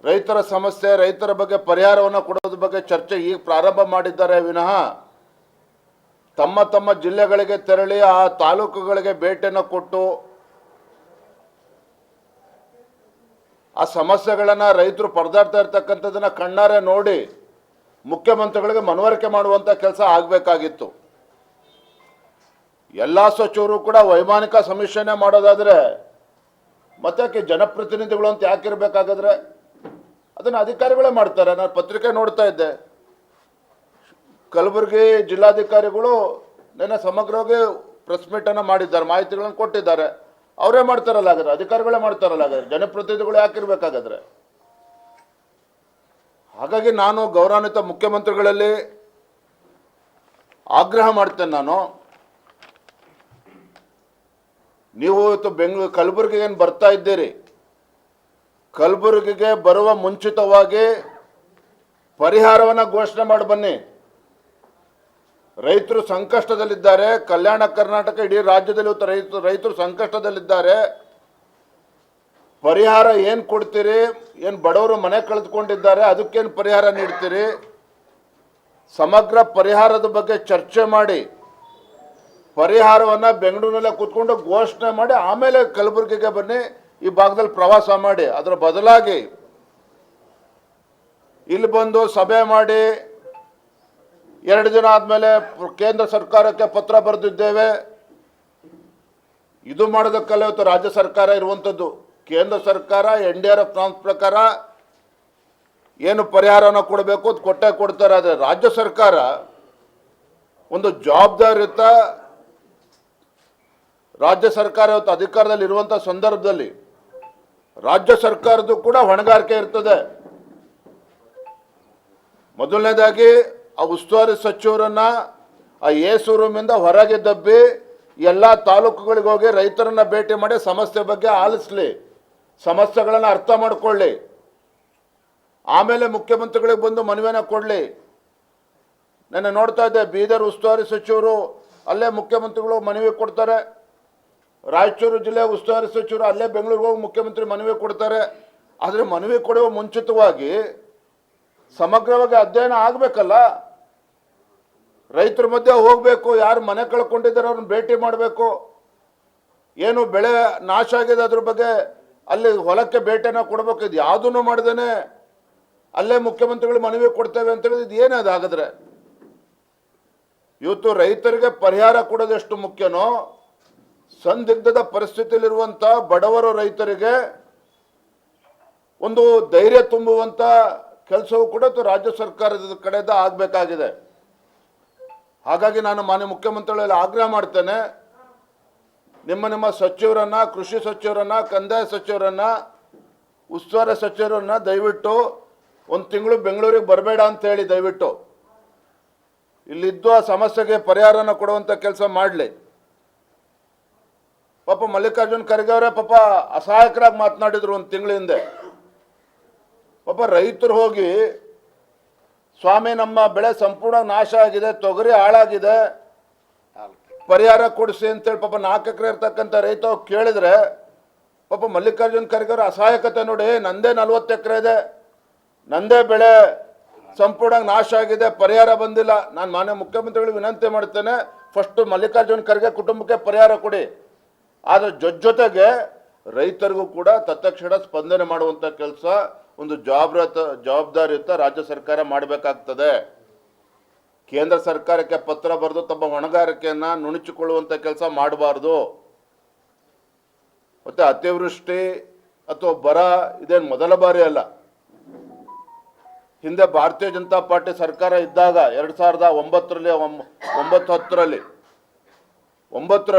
ರೈತರ ಸಮಸ್ಯೆ, ರೈತರ ಬಗ್ಗೆ ಪರಿಹಾರವನ್ನು ಕೊಡೋದ್ರ ಬಗ್ಗೆ ಚರ್ಚೆ ಈಗ ಪ್ರಾರಂಭ ಮಾಡಿದ್ದಾರೆ ವಿನಃ ತಮ್ಮ ತಮ್ಮ ಜಿಲ್ಲೆಗಳಿಗೆ ತೆರಳಿ ಆ ತಾಲೂಕುಗಳಿಗೆ ಭೇಟಿಯನ್ನು ಕೊಟ್ಟು ಆ ಸಮಸ್ಯೆಗಳನ್ನು ರೈತರು ಪರದಾಡ್ತಾ ಇರ್ತಕ್ಕಂಥದ್ದನ್ನು ಕಣ್ಣಾರೆ ನೋಡಿ ಮುಖ್ಯಮಂತ್ರಿಗಳಿಗೆ ಮನವರಿಕೆ ಮಾಡುವಂಥ ಕೆಲಸ ಆಗಬೇಕಾಗಿತ್ತು. ಎಲ್ಲ ಸಚಿವರು ಕೂಡ ವೈಮಾನಿಕ ಸಮೀಕ್ಷೆನೇ ಮಾಡೋದಾದರೆ ಮತ್ತೆ ಜನಪ್ರತಿನಿಧಿಗಳು ಅಂತ ಯಾಕಿರಬೇಕಾಗಿದ್ರೆ ಅದನ್ನು ಅಧಿಕಾರಿಗಳೇ ಮಾಡ್ತಾರೆ. ನಾನು ಪತ್ರಿಕೆ ನೋಡ್ತಾ ಇದ್ದೆ, ಕಲಬುರಗಿ ಜಿಲ್ಲಾಧಿಕಾರಿಗಳು ನೆನ್ನೆ ಸಮಗ್ರವಾಗಿ ಪ್ರೆಸ್ ಮೀಟನ್ನು ಮಾಡಿದ್ದಾರೆ, ಮಾಹಿತಿಗಳನ್ನು ಕೊಟ್ಟಿದ್ದಾರೆ. ಅವರೇ ಮಾಡ್ತಾರಲ್ಲ, ಹಾಗಾದ್ರೆ ಅಧಿಕಾರಿಗಳೇ ಮಾಡ್ತಾರಲ್ಲ, ಹಾಗಾದ್ರೆ ಜನಪ್ರತಿನಿಧಿಗಳು ಯಾಕಿರ್ಬೇಕಾಗಾದ್ರೆ. ಹಾಗಾಗಿ ನಾನು ಗೌರವಾನ್ವಿತ ಮುಖ್ಯಮಂತ್ರಿಗಳಲ್ಲಿ ಆಗ್ರಹ ಮಾಡ್ತೇನೆ. ನೀವು ಇವತ್ತು ಕಲಬುರಗಿಗೆ ಏನು ಬರ್ತಾ ಇದ್ದೀರಿ, ಕಲಬುರಗಿಗೆ ಬರುವ ಮುಂಚಿತವಾಗಿ ಪರಿಹಾರವನ್ನು ಘೋಷಣೆ ಮಾಡಿ ಬನ್ನಿ. ರೈತರು ಸಂಕಷ್ಟದಲ್ಲಿದ್ದಾರೆ, ಕಲ್ಯಾಣ ಕರ್ನಾಟಕ ಇಡೀ ರಾಜ್ಯದಲ್ಲಿ ರೈತರು ಸಂಕಷ್ಟದಲ್ಲಿದ್ದಾರೆ. ಪರಿಹಾರ ಏನು ಕೊಡ್ತೀರಿ, ಏನು ಬಡವರು ಮನೆ ಕಳೆದುಕೊಂಡಿದ್ದಾರೆ ಅದಕ್ಕೇನು ಪರಿಹಾರ ನೀಡ್ತೀರಿ, ಸಮಗ್ರ ಪರಿಹಾರದ ಬಗ್ಗೆ ಚರ್ಚೆ ಮಾಡಿ ಪರಿಹಾರವನ್ನು ಬೆಂಗಳೂರಿನಲ್ಲೇ ಕೂತ್ಕೊಂಡು ಘೋಷಣೆ ಮಾಡಿ ಆಮೇಲೆ ಕಲಬುರಗಿಗೆ ಬನ್ನಿ, ಈ ಭಾಗದಲ್ಲಿ ಪ್ರವಾಸ ಮಾಡಿ. ಅದರ ಬದಲಾಗಿ ಇಲ್ಲಿ ಬಂದು ಸಭೆ ಮಾಡಿ 2 ದಿನ ಆದಮೇಲೆ ಕೇಂದ್ರ ಸರ್ಕಾರಕ್ಕೆ ಪತ್ರ ಬರೆದಿದ್ದೇವೆ, ಇದು ಮಾಡೋದಕ್ಕಲ್ಲ ಇವತ್ತು ರಾಜ್ಯ ಸರ್ಕಾರ ಇರುವಂಥದ್ದು. ಕೇಂದ್ರ ಸರ್ಕಾರ NDRF ನಾಮ್ಸ್ ಪ್ರಕಾರ ಏನು ಪರಿಹಾರವನ್ನು ಕೊಡಬೇಕು ಅದು ಕೊಟ್ಟೇ ಕೊಡ್ತಾರೆ. ಆದರೆ ರಾಜ್ಯ ಸರ್ಕಾರ ಒಂದು ಜವಾಬ್ದಾರಿಯುತ ರಾಜ್ಯ ಸರ್ಕಾರ ಇವತ್ತು ಅಧಿಕಾರದಲ್ಲಿ ಇರುವಂಥ ಸಂದರ್ಭದಲ್ಲಿ ರಾಜ್ಯ ಸರ್ಕಾರದ್ದು ಕೂಡ ಹೊಣೆಗಾರಿಕೆ ಇರ್ತದೆ. ಮೊದಲನೇದಾಗಿ ಆ ಉಸ್ತುವಾರಿ ಸಚಿವರನ್ನು ಆ ಎಸಿ ರೂಮಿಂದ ಹೊರಗೆ ದಬ್ಬಿ ಎಲ್ಲ ತಾಲೂಕುಗಳಿಗೆ ಹೋಗಿ ರೈತರನ್ನ ಭೇಟಿ ಮಾಡಿ ಸಮಸ್ಯೆ ಬಗ್ಗೆ ಆಲಿಸಲಿ, ಸಮಸ್ಯೆಗಳನ್ನು ಅರ್ಥ ಮಾಡಿಕೊಳ್ಳಿ, ಆಮೇಲೆ ಮುಖ್ಯಮಂತ್ರಿಗಳಿಗೆ ಬಂದು ಮನವಿಯನ್ನು ಕೊಡಲಿ. ನಾನು ನೋಡ್ತಾ ಇದ್ದೆ, ಬೀದರ್ ಉಸ್ತುವಾರಿ ಸಚಿವರು ಅಲ್ಲೇ ಮುಖ್ಯಮಂತ್ರಿಗಳು ಮನವಿ ಕೊಡ್ತಾರೆ, ರಾಯಚೂರು ಜಿಲ್ಲೆ ಉಸ್ತುವಾರಿ ಸಚಿವರು ಅಲ್ಲೇ ಬೆಂಗಳೂರಿಗೆ ಹೋಗಿ ಮುಖ್ಯಮಂತ್ರಿ ಮನವಿ ಕೊಡ್ತಾರೆ. ಆದರೆ ಮನವಿ ಕೊಡುವ ಮುಂಚಿತವಾಗಿ ಸಮಗ್ರವಾಗಿ ಅಧ್ಯಯನ ಆಗಬೇಕಲ್ಲ, ರೈತರ ಮಧ್ಯೆ ಹೋಗಬೇಕು, ಯಾರು ಮನೆ ಕಳ್ಕೊಂಡಿದ್ದಾರೆ ಅವ್ರನ್ನ ಭೇಟಿ ಮಾಡಬೇಕು, ಏನು ಬೆಳೆ ನಾಶ ಆಗಿದೆ ಅದ್ರ ಬಗ್ಗೆ ಅಲ್ಲಿ ಹೊಲಕ್ಕೆ ಭೇಟಿಯನ್ನು ಕೊಡಬೇಕು. ಇದು ಯಾವುದನ್ನು ಮಾಡ್ದೇನೆ ಅಲ್ಲೇ ಮುಖ್ಯಮಂತ್ರಿಗಳು ಮನವಿ ಕೊಡ್ತೇವೆ ಅಂತೇಳಿ ಇದು ಏನದು ಹಾಗಾದ್ರೆ? ಇವತ್ತು ರೈತರಿಗೆ ಪರಿಹಾರ ಕೊಡೋದು ಎಷ್ಟು ಮುಖ್ಯನೋ, ಸಂದಿಗ್ಧದ ಪರಿಸ್ಥಿತಿಯಲ್ಲಿರುವಂಥ ಬಡವರ ರೈತರಿಗೆ ಒಂದು ಧೈರ್ಯ ತುಂಬುವಂಥ ಕೆಲಸವೂ ಕೂಡ ರಾಜ್ಯ ಸರ್ಕಾರದ ಕಡೆಯಿಂದ ಆಗಬೇಕಾಗಿದೆ. ಹಾಗಾಗಿ ನಾನು ಮಾನ್ಯ ಮುಖ್ಯಮಂತ್ರಿಗಳಲ್ಲಿ ಆಗ್ರಹ ಮಾಡ್ತೇನೆ, ನಿಮ್ಮ ಸಚಿವರನ್ನು, ಕೃಷಿ ಸಚಿವರನ್ನು, ಕಂದಾಯ ಸಚಿವರನ್ನು, ಉಸ್ತುವಾರಿ ಸಚಿವರನ್ನು ದಯವಿಟ್ಟು 1 ತಿಂಗಳು ಬೆಂಗಳೂರಿಗೆ ಬರಬೇಡ ಅಂತೇಳಿ ದಯವಿಟ್ಟು ಇಲ್ಲಿದ್ದು ಆ ಸಮಸ್ಯೆಗೆ ಪರಿಹಾರನ ಕೊಡುವಂಥ ಕೆಲಸ ಮಾಡಲಿ. ಪಾಪ ಮಲ್ಲಿಕಾರ್ಜುನ್ ಖರ್ಗೆ ಅವರೇ ಪಾಪ ಅಸಹಾಯಕರಾಗಿ ಮಾತನಾಡಿದ್ರು 1 ತಿಂಗಳ ಹಿಂದೆ. ಪಾಪ ರೈತರು ಹೋಗಿ, ಸ್ವಾಮಿ ನಮ್ಮ ಬೆಳೆ ಸಂಪೂರ್ಣ ನಾಶ ಆಗಿದೆ, ತೊಗರಿ ಹಾಳಾಗಿದೆ, ಪರಿಹಾರ ಕೊಡಿಸಿ ಅಂತೇಳಿ ಪಾಪ 4 ಎಕರೆ ಇರ್ತಕ್ಕಂಥ ರೈತ ಕೇಳಿದ್ರೆ ಪಾಪ ಮಲ್ಲಿಕಾರ್ಜುನ್ ಖರ್ಗೆ ಅವರ ಅಸಹಾಯಕತೆ ನೋಡಿ, ನಂದೇ 40 ಎಕರೆ ಇದೆ, ನಂದೇ ಬೆಳೆ ಸಂಪೂರ್ಣ ನಾಶ ಆಗಿದೆ, ಪರಿಹಾರ ಬಂದಿಲ್ಲ. ನಾನು ಮಾನ್ಯ ಮುಖ್ಯಮಂತ್ರಿಗಳಿಗೆ ವಿನಂತಿ ಮಾಡ್ತೇನೆ, ಫಸ್ಟ್ ಮಲ್ಲಿಕಾರ್ಜುನ್ ಖರ್ಗೆ ಕುಟುಂಬಕ್ಕೆ ಪರಿಹಾರ ಕೊಡಿ. ಆದರೆ ಜೊತೆಗೆ ರೈತರಿಗೂ ಕೂಡ ತತ್ಕ್ಷಣ ಸ್ಪಂದನೆ ಮಾಡುವಂಥ ಕೆಲಸ ಒಂದು ಜವಾಬ್ದಾರಿಯುತ ರಾಜ್ಯ ಸರ್ಕಾರ ಮಾಡಬೇಕಾಗ್ತದೆ. ಕೇಂದ್ರ ಸರ್ಕಾರಕ್ಕೆ ಪತ್ರ ಬರೆದು ತಮ್ಮ ಹೊಣೆಗಾರಿಕೆಯನ್ನು ನುಣುಚಿಕೊಳ್ಳುವಂಥ ಕೆಲಸ ಮಾಡಬಾರ್ದು. ಮತ್ತು ಅತಿವೃಷ್ಟಿ ಅಥವಾ ಬರ ಇದೇನು ಮೊದಲ ಬಾರಿ ಅಲ್ಲ. ಹಿಂದೆ ಭಾರತೀಯ ಜನತಾ ಪಾರ್ಟಿ ಸರ್ಕಾರ ಇದ್ದಾಗ 2009ರಲ್ಲಿ 9-10ರಲ್ಲಿ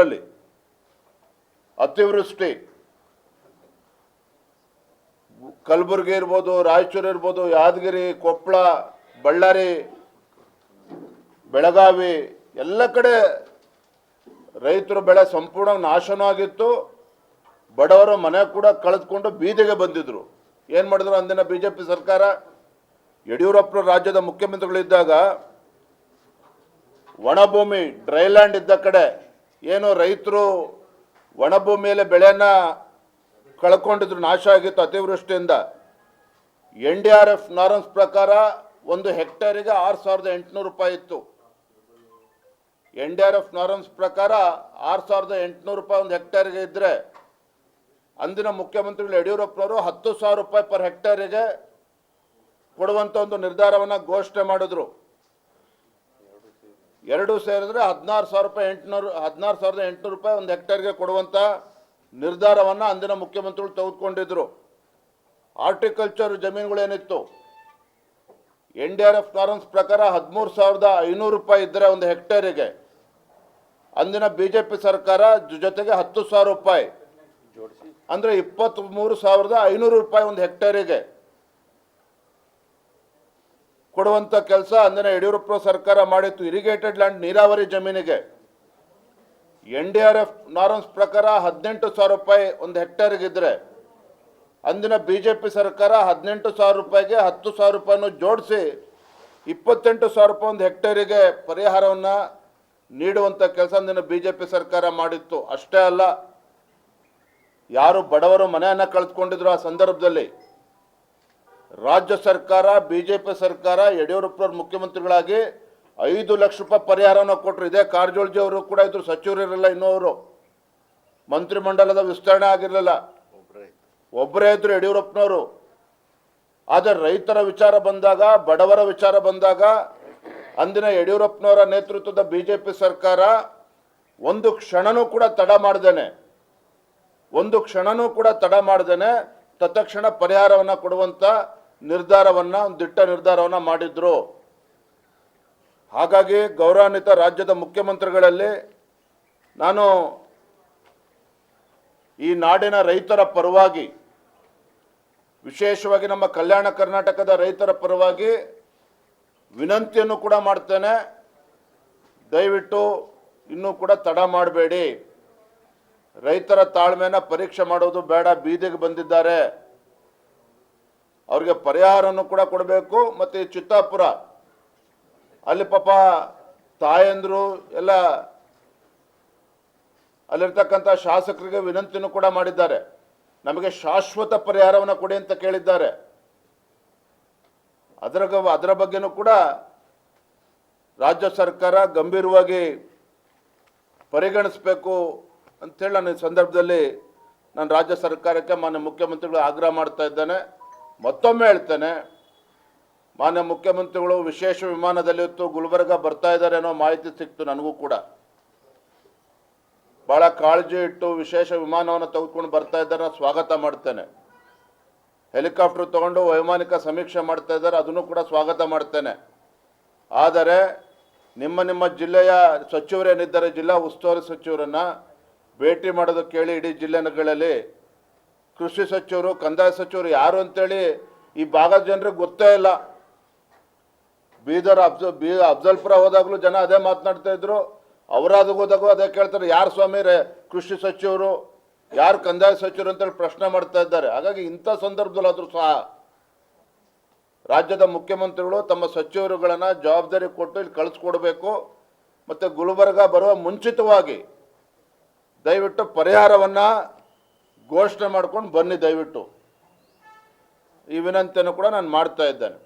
ಅತಿವೃಷ್ಟಿ ಕಲಬುರಗಿ ಇರ್ಬೋದು, ರಾಯಚೂರು ಇರ್ಬೋದು, ಯಾದಗಿರಿ, ಕೊಪ್ಪಳ, ಬಳ್ಳಾರಿ, ಬೆಳಗಾವಿ ಎಲ್ಲ ಕಡೆ ರೈತರ ಬೆಳೆ ಸಂಪೂರ್ಣ ನಾಶನೂ ಆಗಿತ್ತು. ಬಡವರ ಮನೆ ಕೂಡ ಕಳೆದುಕೊಂಡು ಬೀದಿಗೆ ಬಂದಿದ್ರು. ಏನು ಮಾಡಿದ್ರು ಅಂದಿನ BJP ಸರ್ಕಾರ? ಯಡಿಯೂರಪ್ಪರು ರಾಜ್ಯದ ಮುಖ್ಯಮಂತ್ರಿಗಳಿದ್ದಾಗ ಒಣಭೂಮಿ ಡ್ರೈಲ್ಯಾಂಡ್ ಇದ್ದ ಕಡೆ ಏನು ರೈತರು ಒಣಭೂಮಿಯಲ್ಲಿ ಬೆಳೆಯನ್ನು ಕಳ್ಕೊಂಡಿದ್ರು, ನಾಶ ಆಗಿತ್ತು ಅತಿವೃಷ್ಟಿಯಿಂದ. NDRF ನಾರ್ಮ್ಸ್ ಪ್ರಕಾರ ಒಂದು ಹೆಕ್ಟೇರಿಗೆ 6,800 ರೂಪಾಯಿ ಇತ್ತು. NDRF ನಾರ್ಮ್ಸ್ ಪ್ರಕಾರ 6,800 ರೂಪಾಯಿ ಒಂದು ಹೆಕ್ಟೇರಿಗೆ ಇದ್ದರೆ ಅಂದಿನ ಮುಖ್ಯಮಂತ್ರಿಗಳು ಯಡಿಯೂರಪ್ಪನವರು 10,000 ರೂಪಾಯಿ ಪರ್ ಹೆಕ್ಟೇರಿಗೆ ಕೊಡುವಂಥ ಒಂದು ನಿರ್ಧಾರವನ್ನು ಘೋಷಣೆ ಮಾಡಿದ್ರು. ಎರಡು ಸೇರಿದ್ರೆ 16,800 ರೂಪಾಯಿ ಒಂದು ಹೆಕ್ಟೇರ್ಗೆ ಕೊಡುವಂಥ ನಿರ್ಧಾರವನ್ನು ಅಂದಿನ ಮುಖ್ಯಮಂತ್ರಿಗಳು ತೆಗೆದುಕೊಂಡಿದ್ರು. ಹಾರ್ಟಿಕಲ್ಚರ್ ಜಮೀನುಗಳೇನಿತ್ತು NDRF ನಾರ್ಮ್ಸ್ ಪ್ರಕಾರ 13,500 ರೂಪಾಯಿ ಇದ್ದರೆ ಒಂದು ಹೆಕ್ಟೇರಿಗೆ ಅಂದಿನ BJP ಸರ್ಕಾರ ಜೊತೆಗೆ 10,000 ರೂಪಾಯಿ ಅಂದರೆ 23,500 ರೂಪಾಯಿ ಒಂದು ಹೆಕ್ಟೇರಿಗೆ ಕೊಡುವಂಥ ಕೆಲಸ ಅಂದಿನ ಯಡಿಯೂರಪ್ಪ ಸರ್ಕಾರ ಮಾಡಿತ್ತು. ಇರಿಗೇಟೆಡ್ ಲ್ಯಾಂಡ್ ನೀರಾವರಿ ಜಮೀನಿಗೆ NDRF ನಾರ್ಮ್ಸ್ ಪ್ರಕಾರ 18,000 ರೂಪಾಯಿ ಒಂದು ಹೆಕ್ಟೇರಿಗಿದ್ದರೆ ಅಂದಿನ BJP ಸರ್ಕಾರ 18,000 ರೂಪಾಯಿಗೆ 10,000 ರೂಪಾಯಿನೂ ಜೋಡಿಸಿ 28,000 ರೂಪಾಯಿ ಒಂದು ಹೆಕ್ಟೇರಿಗೆ ಪರಿಹಾರವನ್ನು ನೀಡುವಂಥ ಕೆಲಸ ಅಂದಿನ BJP ಸರ್ಕಾರ ಮಾಡಿತ್ತು. ಅಷ್ಟೇ ಅಲ್ಲ, ಯಾರು ಬಡವರು ಮನೆಯನ್ನು ಕಳೆದುಕೊಂಡಿದ್ರು ಆ ಸಂದರ್ಭದಲ್ಲಿ ರಾಜ್ಯ ಸರ್ಕಾರ BJP ಸರ್ಕಾರ ಯಡಿಯೂರಪ್ಪನವ್ರ ಮುಖ್ಯಮಂತ್ರಿಗಳಾಗಿ 5 ಲಕ್ಷ ರೂಪಾಯಿ ಪರಿಹಾರವನ್ನು ಕೊಟ್ಟರು. ಇದೇ ಕಾರಜೋಳಜಿ ಅವರು ಕೂಡ ಇದ್ರು, ಸಚಿವರಿರಲಿಲ್ಲ, ಇನ್ನೂ ಅವರು ಮಂತ್ರಿಮಂಡಲದ ವಿಸ್ತರಣೆ ಆಗಿರಲಿಲ್ಲ, ಒಬ್ಬರೇ ಇದ್ರು ಯಡಿಯೂರಪ್ಪನವರು. ಆದರೆ ರೈತರ ವಿಚಾರ ಬಂದಾಗ, ಬಡವರ ವಿಚಾರ ಬಂದಾಗ ಅಂದಿನ ಯಡಿಯೂರಪ್ಪನವರ ನೇತೃತ್ವದ BJP ಸರ್ಕಾರ ಒಂದು ಕ್ಷಣನೂ ಕೂಡ ತಡ ಮಾಡದೇನೆ ತತ್ಕ್ಷಣ ಪರಿಹಾರವನ್ನು ಕೊಡುವಂಥ ನಿರ್ಧಾರವನ್ನು, ಒಂದು ದಿಟ್ಟ ನಿರ್ಧಾರವನ್ನು ಮಾಡಿದ್ರು. ಹಾಗಾಗಿ ಗೌರವಾನ್ವಿತ ರಾಜ್ಯದ ಮುಖ್ಯಮಂತ್ರಿಗಳಲ್ಲಿ ನಾನು ಈ ನಾಡಿನ ರೈತರ ಪರವಾಗಿ, ವಿಶೇಷವಾಗಿ ನಮ್ಮ ಕಲ್ಯಾಣ ಕರ್ನಾಟಕದ ರೈತರ ಪರವಾಗಿ ವಿನಂತಿಯನ್ನು ಕೂಡ ಮಾಡ್ತೇನೆ. ದಯವಿಟ್ಟು ಇನ್ನೂ ಕೂಡ ತಡ ಮಾಡಬೇಡಿ. ರೈತರ ತಾಳ್ಮೆನ ಪರೀಕ್ಷೆ ಮಾಡೋದು ಬೇಡ. ಬೀದಿಗೆ ಬಂದಿದ್ದಾರೆ, ಅವ್ರಿಗೆ ಪರಿಹಾರವನ್ನು ಕೂಡ ಕೊಡಬೇಕು. ಮತ್ತು ಈ ಚಿತ್ತಾಪುರ ಅಲ್ಲಿ ಪಾಪ ತಾಯಂದರು ಎಲ್ಲ ಅಲ್ಲಿರ್ತಕ್ಕಂಥ ಶಾಸಕರಿಗೆ ವಿನಂತಿಯನ್ನು ಕೂಡ ಮಾಡಿದ್ದಾರೆ. ನಮಗೆ ಶಾಶ್ವತ ಪರಿಹಾರವನ್ನು ಕೊಡಿ ಅಂತ ಕೇಳಿದ್ದಾರೆ. ಅದರ ಬಗ್ಗೆನೂ ಕೂಡ ರಾಜ್ಯ ಸರ್ಕಾರ ಗಂಭೀರವಾಗಿ ಪರಿಗಣಿಸಬೇಕು ಅಂಥೇಳಿ ನಾನು ಈ ಸಂದರ್ಭದಲ್ಲಿ ನಾನು ರಾಜ್ಯ ಸರ್ಕಾರಕ್ಕೆ ಮಾನ್ಯ ಮುಖ್ಯಮಂತ್ರಿಗಳು ಆಗ್ರಹ ಮಾಡ್ತಾ ಇದ್ದೇನೆ. ಮತ್ತೊಮ್ಮೆ ಹೇಳ್ತೇನೆ, ಮಾನ್ಯ ಮುಖ್ಯಮಂತ್ರಿಗಳು ವಿಶೇಷ ವಿಮಾನದಲ್ಲಿ ಇವತ್ತು ಗುಲ್ಬರ್ಗ ಬರ್ತಾ ಇದ್ದಾರೆ ಅನ್ನೋ ಮಾಹಿತಿ ಸಿಕ್ತು ನನಗೂ ಕೂಡ. ಭಾಳ ಕಾಳಜಿ ಇಟ್ಟು ವಿಶೇಷ ವಿಮಾನವನ್ನು ತೆಗೆದುಕೊಂಡು ಬರ್ತಾ ಇದ್ದಾರೆ, ಸ್ವಾಗತ ಮಾಡ್ತೇನೆ. ಹೆಲಿಕಾಪ್ಟರ್ ತೊಗೊಂಡು ವೈಮಾನಿಕ ಸಮೀಕ್ಷೆ ಮಾಡ್ತಾ ಇದ್ದಾರೆ, ಅದನ್ನು ಕೂಡ ಸ್ವಾಗತ ಮಾಡ್ತೇನೆ. ಆದರೆ ನಿಮ್ಮ ಜಿಲ್ಲೆಯ ಸಚಿವರೇನಿದ್ದಾರೆ, ಜಿಲ್ಲಾ ಉಸ್ತುವಾರಿ ಸಚಿವರನ್ನು ಭೇಟಿ ಮಾಡೋದು ಕೇಳಿ ಇಡೀ ಜಿಲ್ಲೆಗಳಲ್ಲಿ ಕೃಷಿ ಸಚಿವರು, ಕಂದಾಯ ಸಚಿವರು ಯಾರು ಅಂತೇಳಿ ಈ ಭಾಗದ ಜನರಿಗೆ ಗೊತ್ತೇ ಇಲ್ಲ. ಬೀದರ್ ಅಫ್ಜಲ್ಪುರ ಹೋದಾಗಲೂ ಜನ ಅದೇ ಮಾತನಾಡ್ತಾ ಇದ್ರು, ಅವರಾದ ಹೋದಾಗೂ ಅದೇ ಕೇಳ್ತಾರೆ, ಯಾರು ಸ್ವಾಮಿ ಕೃಷಿ ಸಚಿವರು, ಯಾರು ಕಂದಾಯ ಸಚಿವರು ಅಂತೇಳಿ ಪ್ರಶ್ನೆ ಮಾಡ್ತಾ ಇದ್ದಾರೆ. ಹಾಗಾಗಿ ಇಂಥ ಸಂದರ್ಭದಲ್ಲಾದರೂ ಸಹ ರಾಜ್ಯದ ಮುಖ್ಯಮಂತ್ರಿಗಳು ತಮ್ಮ ಸಚಿವರುಗಳನ್ನು ಜವಾಬ್ದಾರಿ ಕೊಟ್ಟು ಇಲ್ಲಿ ಕಳಿಸ್ಕೊಡ್ಬೇಕು. ಮತ್ತು ಗುಲ್ಬರ್ಗ ಬರುವ ಮುಂಚಿತವಾಗಿ ದಯವಿಟ್ಟು ಪರಿಹಾರವನ್ನು ಘೋಷಣೆ ಮಾಡ್ಕೊಂಡು ಬನ್ನಿ. ದಯವಿಟ್ಟು ಈ ವಿನಂತಿಯನ್ನು ಕೂಡ ನಾನು ಮಾಡ್ತಾ ಇದ್ದೇನೆ.